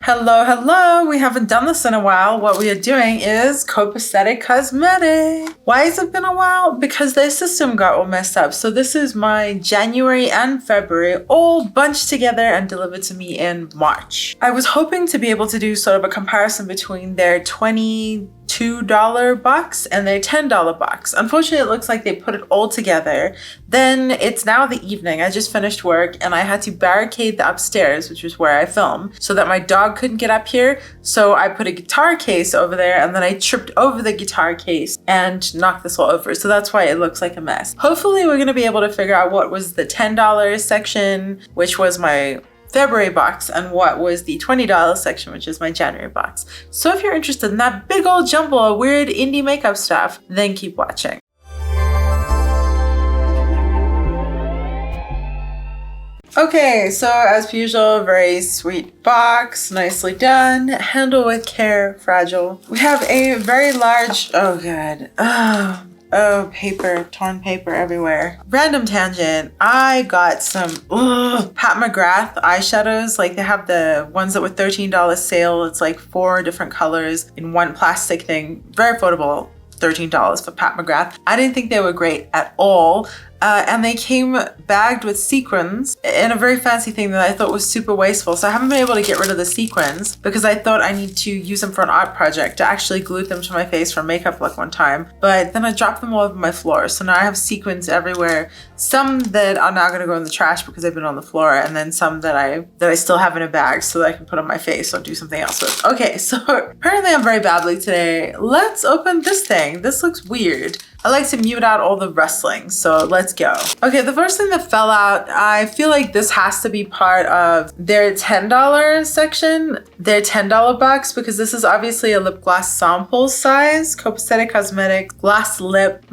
Hello, hello. We haven't done this in a while. What we are doing is Copacetic Cosmetics. Why has it been a while? Because their system got all messed up. So this is my January and February all bunched together and delivered to me in March. I was hoping to be able to do sort of a comparison between their $22 box and their $10 box. Unfortunately, it looks like they put it all together. Then it's now the evening. I just finished work and I had to barricade the upstairs, which is where I film, so that my dog couldn't get up here. So I put a guitar case over there and then I tripped over the guitar case and knocked this all over. So that's why it looks like a mess. Hopefully we're going to be able to figure out what was the $10 section, which was my February box, and what was the $20 section, which is my January box. So if you're interested in that big old jumble of weird indie makeup stuff, then keep watching. Okay, so as per usual, very sweet box, nicely done, handle with care, fragile. We have a very large, oh god, oh, paper, torn paper everywhere. Random tangent. I got some Pat McGrath eyeshadows. Like they have the ones that were $13 sale. It's like 4 different colors in one plastic thing. Very affordable. $13 for Pat McGrath. I didn't think they were great at all. And they came bagged with sequins in a very fancy thing that I thought was super wasteful. So I haven't been able to get rid of the sequins because I thought I need to use them for an art project. I actually glued them to my face for a makeup look one time, but then I dropped them all over my floor. So now I have sequins everywhere. Some that are now gonna go in the trash because they've been on the floor, and then some that I still have in a bag so that I can put on my face or do something else with. Okay, so apparently I'm very babbly today. Let's open this thing. This looks weird. I like to mute out all the rustling, so let's go. Okay, the first thing that fell out, I feel like this has to be part of their $10 section, their $10 box, because this is obviously a lip gloss sample size, Copacetic Cosmetics glass lip.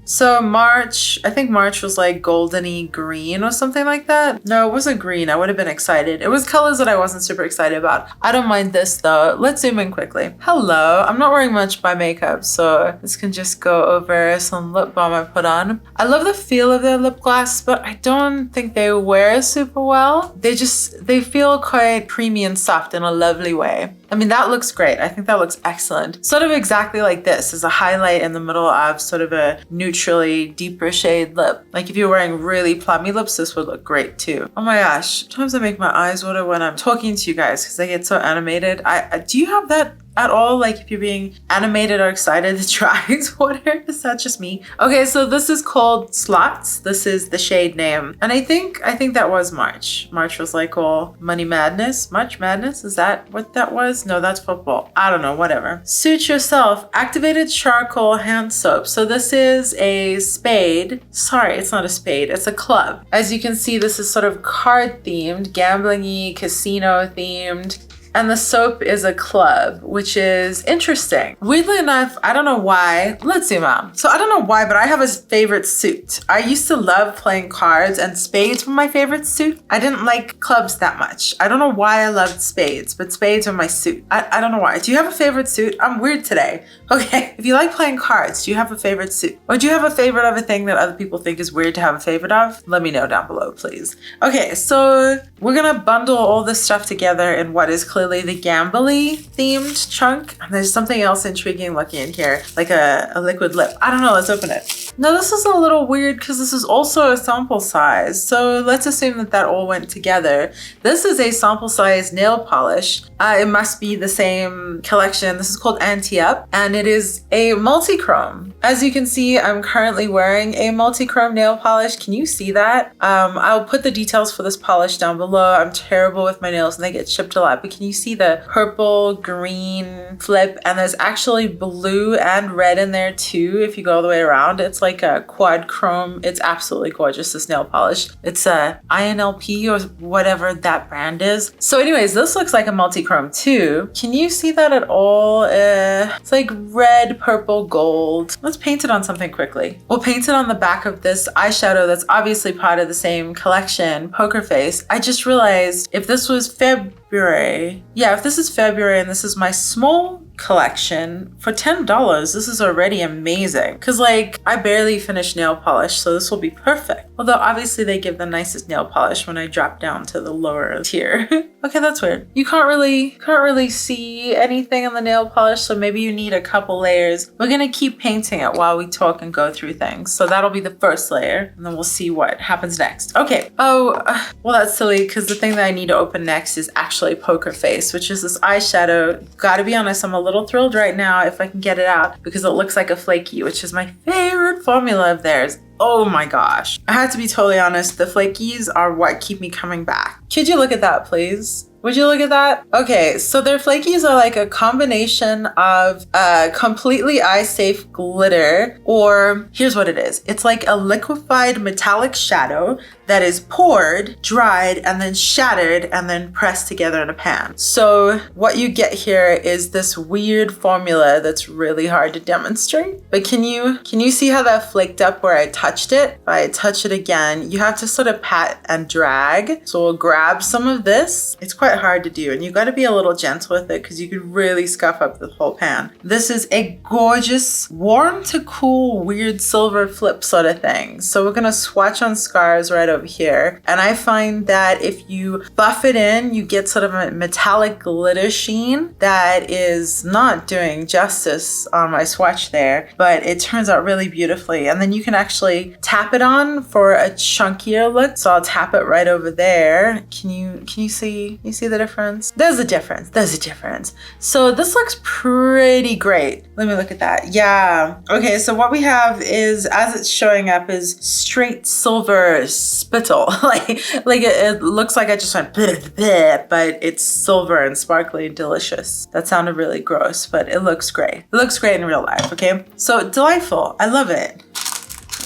So March, I think March was like goldeny green or something like that. No, it wasn't green. I would have been excited. It was colors that I wasn't super excited about. I don't mind this though. Let's zoom in quickly. Hello, I'm not wearing much by makeup, so this can just go over some lip balm I put on. I love the feel of their lip gloss, but I don't think they wear super well. They feel quite creamy and soft in a lovely way. I mean, that looks great. I think that looks excellent. Sort of exactly like this is a highlight in the middle of sort of a neutrally deeper shade lip. Like if you're wearing really plummy lips, this would look great too. Oh my gosh, sometimes I make my eyes water when I'm talking to you guys because they get so animated. Do you have that at all? Like if you're being animated or excited, the your eyes water? Is that just me? Okay, so this is called Slots. This is the shade name. And I think that was March. March was like all Money Madness. March Madness? Is that what that was? No, that's football. I don't know, whatever. Suit Yourself Activated Charcoal Hand Soap. So this is a spade. Sorry, it's not a spade. It's a club. As you can see, this is sort of card themed, gambling-y, casino themed. And the soap is a club, which is interesting. Weirdly enough, I don't know why. Let's zoom out. So I don't know why, but I have a favorite suit. I used to love playing cards, and spades were my favorite suit. I didn't like clubs that much. I don't know why I loved spades, but spades were my suit. I don't know why. Do you have a favorite suit? I'm weird today. Okay, if you like playing cards, do you have a favorite suit? Or do you have a favorite of a thing that other people think is weird to have a favorite of? Let me know down below, please. Okay, so we're gonna bundle all this stuff together in what is clearly the gambly themed chunk. And there's something else intriguing looking in here, like a liquid lip. I don't know, let's open it. Now this is a little weird because this is also a sample size. So let's assume that all went together. This is a sample size nail polish. It must be the same collection. This is called Anti-Up and it is a multichrome. As you can see, I'm currently wearing a multichrome nail polish. Can you see that? I'll put the details for this polish down below. I'm terrible with my nails and they get chipped a lot, but can you see the purple, green flip? And there's actually blue and red in there too if you go all the way around. It's like a quad chrome. It's absolutely gorgeous, this nail polish. It's a ILNP or whatever that brand is. So anyways, this looks like a multichrome too. Can you see that at all? It's like red, purple, gold. Let's paint it on something quickly. We'll paint it on the back of this eyeshadow that's obviously part of the same collection, Poker Face. I just realized if this was February, if this is February and this is my small collection for $10, this is already amazing. Cause like I barely finished nail polish, so this will be perfect. Although obviously they give the nicest nail polish when I drop down to the lower tier. Okay, that's weird. You can't really see anything in the nail polish, so maybe you need a couple layers. We're gonna keep painting it while we talk and go through things. So that'll be the first layer, and then we'll see what happens next. Okay. Oh, well, that's silly because the thing that I need to open next is actually Poker Face, which is this eyeshadow. Gotta be honest, I'm a little thrilled right now if I can get it out because it looks like a flaky, which is my favorite formula of theirs. Oh my gosh. I had to be totally honest. The flakies are what keep me coming back. Could you look at that, please? Would you look at that? Okay, so their flakies are like a combination of completely eye-safe glitter, or here's what it is. It's like a liquefied metallic shadow that is poured, dried, and then shattered, and then pressed together in a pan. So what you get here is this weird formula that's really hard to demonstrate. But can you see how that flaked up where I touched it? If I touch it again, you have to sort of pat and drag. So we'll grab some of this. It's quite hard to do, and you got to be a little gentle with it because you could really scuff up the whole pan. This is a gorgeous warm to cool weird silver flip sort of thing. So we're gonna swatch on scars right over here, and I find that if you buff it in, you get sort of a metallic glitter sheen that is not doing justice on my swatch there, but it turns out really beautifully. And then you can actually tap it on for a chunkier look. So I'll tap it right over there. Can you see the difference? There's a difference. So this looks pretty great. Let me look at that. Yeah. Okay, so what we have is, as it's showing up, is straight silver spittle. like it looks like I just went bleh, bleh, but it's silver and sparkly and delicious. That sounded really gross, but it looks great. It looks great in real life, okay? So delightful. I love it.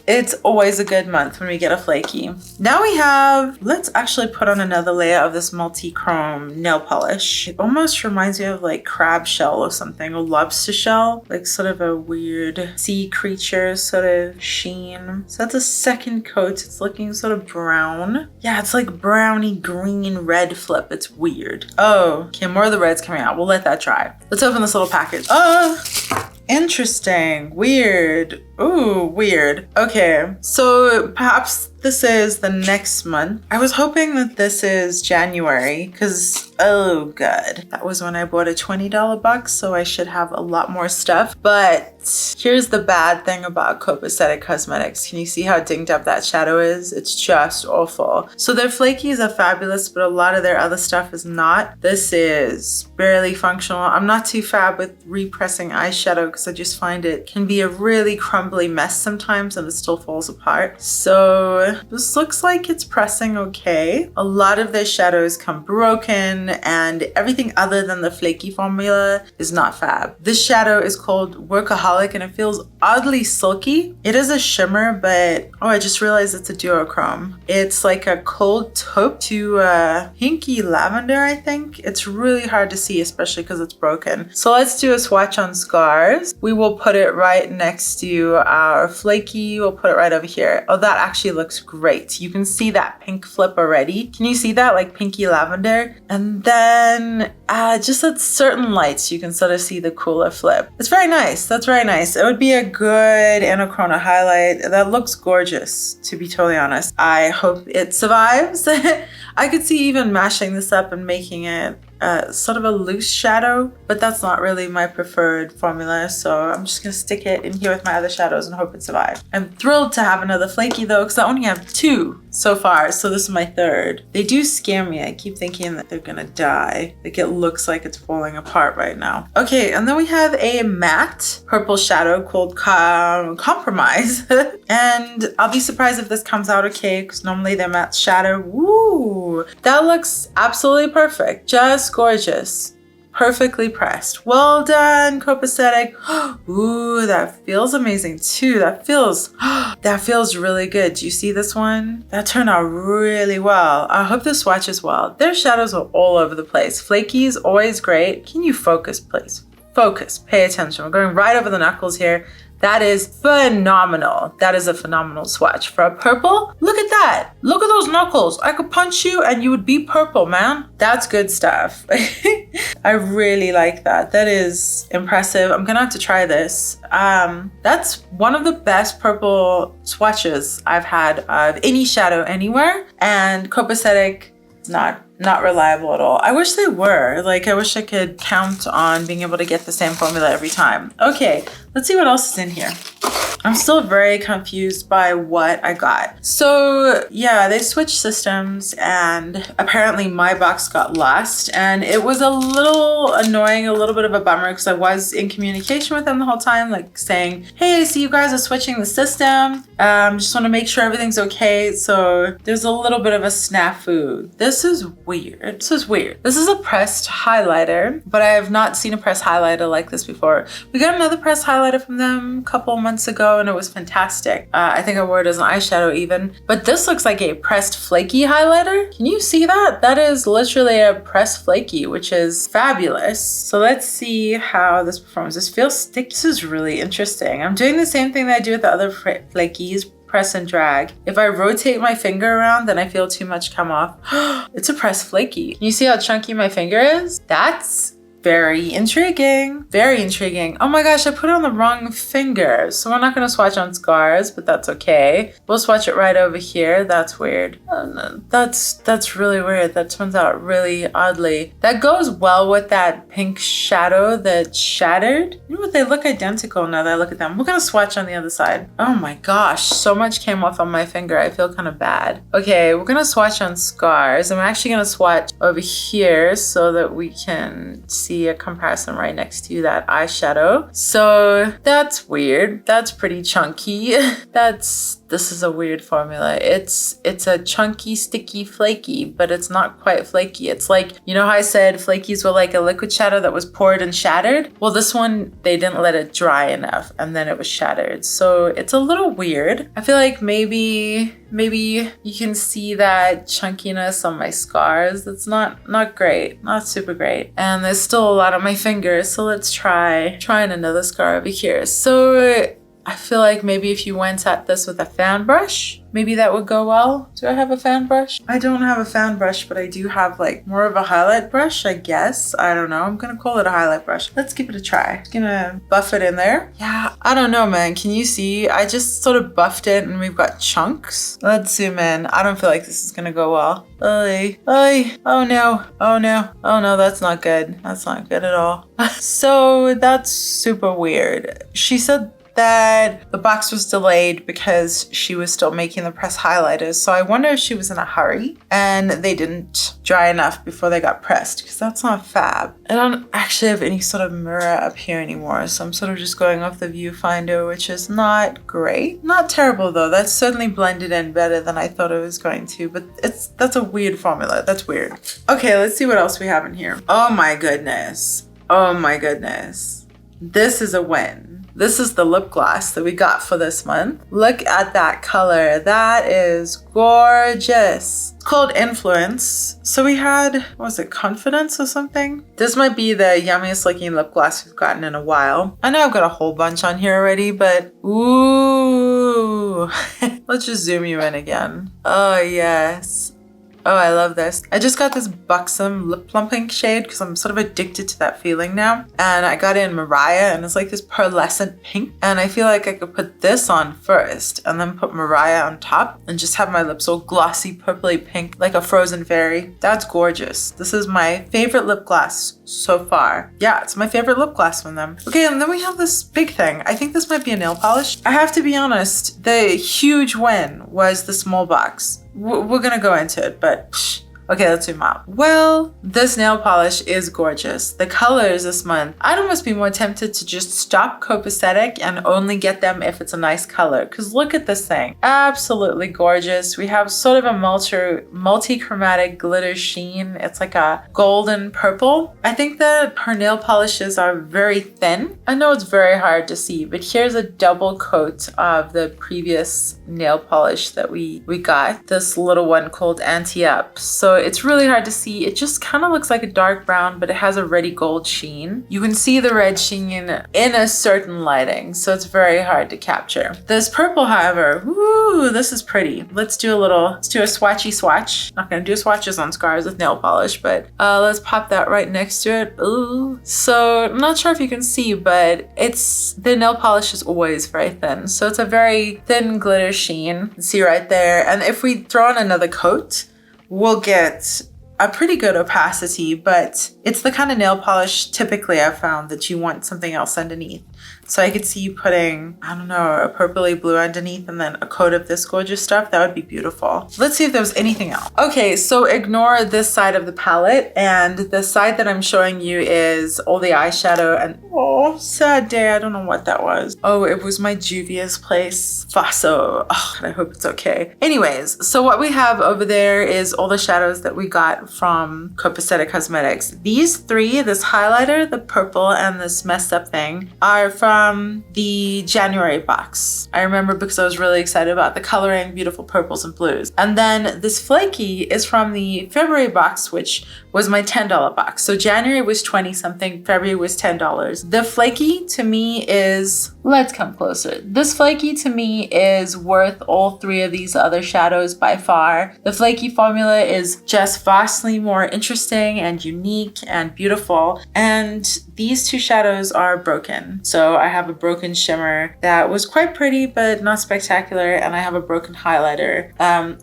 It's always a good month when we get a flaky. Now we have, let's actually put on another layer of this multichrome nail polish. It almost reminds me of like crab shell or something, or lobster shell, like sort of a weird sea creature sort of sheen. So that's a second coat. It's looking sort of brown. Yeah, it's like browny green red flip. It's weird. Oh, okay, more of the red's coming out. We'll let that dry. Let's open this little package. Interesting. Weird. Ooh, weird. Okay, so perhaps this is the next month. I was hoping that this is January because, oh god, that was when I bought a $20 box, so I should have a lot more stuff. But here's the bad thing about Copacetic Cosmetics. Can you see how dinged up that shadow is? It's just awful. So their flakies are fabulous, but a lot of their other stuff is not. This is barely functional. I'm not too fab with repressing eyeshadow because I just find it can be a really crumbly mess sometimes and it still falls apart. So this looks like it's pressing okay. A lot of their shadows come broken, and everything other than the flaky formula is not fab. This shadow is called Workaholic and it feels oddly silky. It is a shimmer, but oh, I just realized it's a duochrome. It's like a cold taupe to pinky lavender, I think. It's really hard to see, especially because it's broken. So let's do a swatch on scars. We will put it right next to our flaky. We'll put it right over here. Oh, that actually looks great. You can see that pink flip already. Can you see that, like pinky lavender? And then just at certain lights, you can sort of see the cooler flip. It's very nice. That's very nice. It would be a good Anachrona highlight. That looks gorgeous, to be totally honest. I hope it survives. I could see even mashing this up and making it sort of a loose shadow, but that's not really my preferred formula, so I'm just gonna stick it in here with my other shadows and hope it survives. I'm thrilled to have another flaky though, because I only have 2 so far, so this is my 3rd. They do scare me. I keep thinking that they're gonna die. Like it looks like it's falling apart right now. Okay, and then we have a matte purple shadow called Compromise. And I'll be surprised if this comes out okay, because normally they're matte shadow. Woo! That looks absolutely perfect. Just gorgeous. Perfectly pressed. Well done, Copacetic. Ooh, that feels amazing too. That feels really good. Do you see this one? That turned out really well. I hope this swatches well. Their shadows are all over the place. Flaky is always great. Can you focus, please? Focus. Pay attention. We're going right over the knuckles here. That is phenomenal. That is a phenomenal swatch. For a purple, look at that. Look at those knuckles. I could punch you and you would be purple, man. That's good stuff. I really like that. That is impressive. I'm gonna have to try this. That's one of the best purple swatches I've had of any shadow anywhere. And Copacetic, not reliable at all. I wish they were. Like, I wish I could count on being able to get the same formula every time. Okay, let's see what else is in here. I'm still very confused by what I got. So yeah, they switched systems and apparently my box got lost, and it was a little annoying, a little bit of a bummer, because I was in communication with them the whole time, like saying, hey, I see you guys are switching the system. Just want to make sure everything's okay. So there's a little bit of a snafu. This is weird. This is weird. This is a pressed highlighter, but I have not seen a pressed highlighter like this before. We got another pressed highlighter from them a couple months ago and it was fantastic. I think I wore it as an eyeshadow even, but this looks like a pressed flaky highlighter. Can you see that? That is literally a pressed flaky, which is fabulous. So let's see how this performs. This feels sticky. This is really interesting. I'm doing the same thing that I do with the other flakies, press and drag. If I rotate my finger around, then I feel too much come off. It's a pressed flaky. Can you see how chunky my finger is? That's very intriguing. Very intriguing. Oh my gosh, I put it on the wrong finger. So we're not gonna swatch on scars, but that's okay. We'll swatch it right over here. That's weird. No, that's really weird. That turns out really oddly. That goes well with that pink shadow that shattered. You know what? They look identical now that I look at them. We're gonna swatch on the other side. Oh my gosh, so much came off on my finger. I feel kind of bad. Okay, we're gonna swatch on scars. I'm actually gonna swatch over here so that we can see a comparison right next to that eyeshadow. So that's weird. That's pretty chunky. This is a weird formula. It's a chunky, sticky, flaky, but it's not quite flaky. It's like, you know how I said flakies were like a liquid shadow that was poured and shattered? Well, this one, they didn't let it dry enough and then it was shattered. So it's a little weird. I feel like maybe you can see that chunkiness on my scars. That's not great, not super great. And there's still a lot on my fingers. So let's try another scar over here. So I feel like maybe if you went at this with a fan brush, maybe that would go well. Do I have a fan brush? I don't have a fan brush, but I do have like more of a highlight brush, I guess. I don't know. I'm gonna call it a highlight brush. Let's give it a try. I'm gonna buff it in there. Yeah, I don't know, man. Can you see? I just sort of buffed it and we've got chunks. Let's zoom in. I don't feel like this is gonna go well. Oh no, that's not good. That's not good at all. So that's super weird. She said that the box was delayed because she was still making the pressed highlighters. So I wonder if she was in a hurry and they didn't dry enough before they got pressed, because that's not fab. I don't actually have any sort of mirror up here anymore. So I'm sort of just going off the viewfinder, which is not great. Not terrible though. That's certainly blended in better than I thought it was going to, but that's a weird formula. That's weird. Okay, let's see what else we have in here. Oh my goodness. Oh my goodness. This is a win. This is the lip gloss that we got for this month. Look at that color. That is gorgeous. It's called Influence. So we had, what was it, Confidence or something? This might be the yummiest looking lip gloss we've gotten in a while. I know I've got a whole bunch on here already, but ooh. Let's just zoom you in again. Oh yes. Oh, I love this. I just got this buxom lip plumping shade because I'm sort of addicted to that feeling now. And I got it in Mariah and it's like this pearlescent pink. And I feel like I could put this on first and then put Mariah on top and just have my lips all glossy, purpley pink like a frozen fairy. That's gorgeous. This is my favorite lip gloss so far. Yeah, it's my favorite lip gloss from them. Okay, and then we have this big thing. I think this might be a nail polish. I have to be honest, the huge win was the small box. We're gonna go into it, but okay, let's zoom out. Well, this nail polish is gorgeous. The colors this month, I'd almost be more tempted to just stop Copacetic and only get them if it's a nice color. Because look at this thing. Absolutely gorgeous. We have sort of a multi-chromatic glitter sheen. It's like a golden purple. I think that her nail polishes are very thin. I know it's very hard to see, but here's a double coat of the previous nail polish that we got. This little one called Anti-Up. So it's really hard to see. It just kind of looks like a dark brown, but it has a reddy gold sheen. You can see the red sheen in a certain lighting, so it's very hard to capture. This purple, however, woo, this is pretty. Let's do a swatchy swatch. Not gonna do swatches on scars with nail polish, but let's pop that right next to it. Ooh. So I'm not sure if you can see, but the nail polish is always very thin. So it's a very thin glitter sheen. You can see right there. And if we throw on another coat, we'll get a pretty good opacity, but it's the kind of nail polish typically I've found that you want something else underneath. So I could see you putting, I don't know, a purpley blue underneath and then a coat of this gorgeous stuff. That would be beautiful. Let's see if there's anything else. Okay, so ignore this side of the palette, and the side that I'm showing you is all the eyeshadow. And oh, sad day, I don't know what that was. Oh, it was my Juvia's Place Faso. Oh, I hope it's okay. Anyways, so what we have over there is all the shadows that we got from Copacetic Cosmetics. These three, this highlighter, the purple, and this messed up thing, are from the January box. I remember because I was really excited about the coloring, beautiful purples and blues. And then this flaky is from the February box, which was my $10 box. So January was 20 something, February was $10. The flaky to me is, let's come closer. This flaky to me is worth all three of these other shadows by far. The flaky formula is just vastly more interesting and unique and beautiful. And these two shadows are broken. So I have a broken shimmer that was quite pretty, but not spectacular. And I have a broken highlighter. And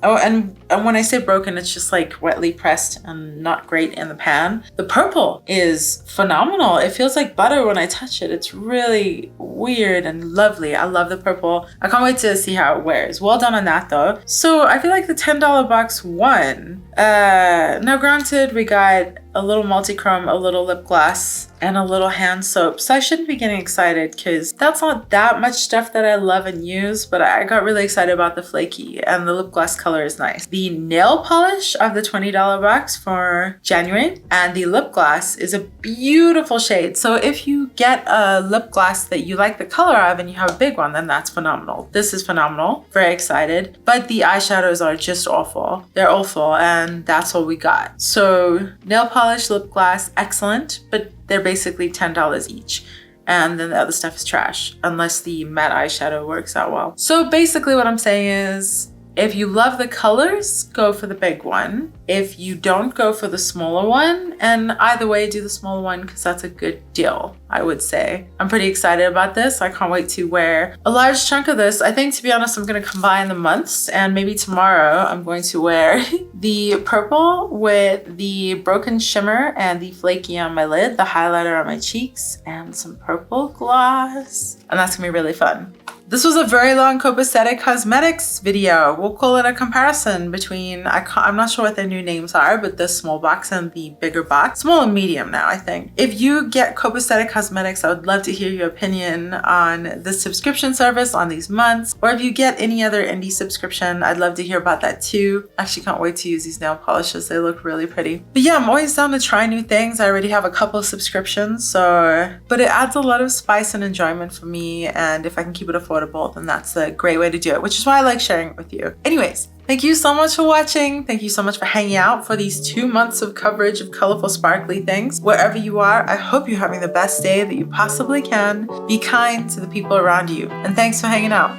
when I say broken, it's just like wetly pressed and not great in the pan. The purple is phenomenal. It feels like butter when I touch it. It's really weird and lovely. I love the purple. I can't wait to see how it wears. Well done on that though. So I feel like the $10 box won. Now granted, we got a little multichrome, a little lip gloss, and a little hand soap. So I shouldn't be getting excited because that's not that much stuff that I love and use, but I got really excited about the flaky, and the lip gloss color is nice. The nail polish of the $20 box for January and the lip gloss is a beautiful shade. So if you get a lip gloss that you like the color of and you have a big one, then that's phenomenal. This is phenomenal. Very excited. But the eyeshadows are just awful. They're awful, and that's all we got. So nail polish, lip gloss, excellent, but they're basically $10 each. And then the other stuff is trash, unless the matte eyeshadow works out well. So basically what I'm saying is, if you love the colors, go for the big one. If you don't, go for the smaller one. And either way, do the smaller one because that's a good deal, I would say. I'm pretty excited about this. I can't wait to wear a large chunk of this. I think, to be honest, I'm going to combine the months, and maybe tomorrow I'm going to wear the purple with the broken shimmer and the flaky on my lid, the highlighter on my cheeks, and some purple gloss. And that's going to be really fun. This was a very long Copacetic Cosmetics video. We'll call it a comparison between, I'm not sure what their new names are, but the small box and the bigger box. Small and medium now, I think. If you get Copacetic Cosmetics, I would love to hear your opinion on the subscription service on these months. Or if you get any other indie subscription, I'd love to hear about that too. Actually can't wait to use these nail polishes. They look really pretty. But yeah, I'm always down to try new things. I already have a couple of subscriptions, but it adds a lot of spice and enjoyment for me. And if I can keep it affordable, then that's a great way to do it, which is why I like sharing it with you. Anyways, thank you so much for watching. Thank you so much for hanging out for these 2 months of coverage of colorful, sparkly things. Wherever you are, I hope you're having the best day that you possibly can. Be kind to the people around you. And thanks for hanging out.